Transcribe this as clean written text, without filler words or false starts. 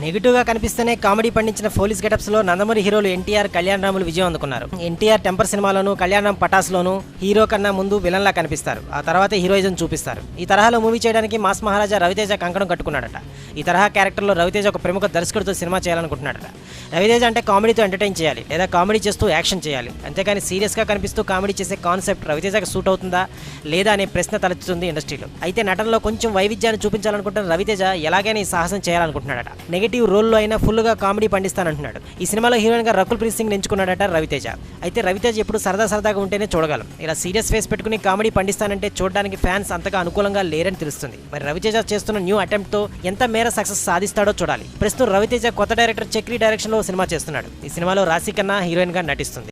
నెగిటివ్గా కనిపిస్తేనే కామెడీ పండించిన పోలీస్ గెటప్స్లో నందమూరి హీరోలు ఎన్టీఆర్, కళ్యాణ్ రాములు విజయం అందుకున్నారు. ఎన్టీఆర్ టెంపర్ సినిమాలోను, కళ్యాణ్ రామ్ పటాస్లోను హీరో కన్నా ముందు విలన్లా కనిపిస్తారు. ఆ తర్వాత హీరోయిజం చూపిస్తారు. ఈ తరహాలో మూవీ చేయడానికి మాస్ మహారాజా రవితేజ కంకణం కట్టుకున్నాడట. ఈ తరహా క్యారెక్టర్లో రవితేజ ఒక ప్రముఖ దర్శకుడితో సినిమా చేయాలనుకుంటున్నాడట. రవితేజ అంటే కామెడీతో ఎంటర్టైన్ చేయాలి, లేదా కామెడీ చేస్తూ యాక్షన్ చేయాలి. అంతేకాని సీరియస్గా కనిపిస్తూ కామెడీ చేసే కాన్సెప్ట్ రవితేజకి సూట్ అవుతుందా లేదా అనే ప్రశ్న తలెత్తుతుంది ఇండస్ట్రీలో. అయితే నటనలో కొంచెం వైవిధ్యాన్ని చూపించాలనుకుంటున్న రవితేజ ఎలాగైనా ఈ సాహసం చేయాలనుకుంటున్నాడట. నెగిటివ్ రోల్లో అయినా ఫుల్గా కామెడీ పండిస్తానంటున్నాడు. ఈ సినిమాలో హీరోయిన్ గా రకుల్ ప్రీత్ సింగ్ ఎంచుకున్నాడట రవితేజ. అయితే రవితేజ ఎప్పుడు సరదాగా ఉంటేనే చూడగలం. ఇలా సీరియస్ ఫేస్ పెట్టుకుని కామెడీ పండిస్తానంటే చూడడానికి ఫ్యాన్స్ అంతగా అనుకూలంగా లేరని తెలుస్తుంది. మరి రవితేజ చేస్తున్న న్యూ అటెంప్ట్ తో ఎంత మేర సక్సెస్ సాధిస్తాడో చూడాలి. ప్రస్తుతం రవితేజ కొత్త డైరెక్టర్ చక్రి డైరెక్షన్ లో సినిమా చేస్తున్నాడు. ఈ సినిమాలో రాశి ఖన్నా హీరోయిన్ గా నటిస్తుంది.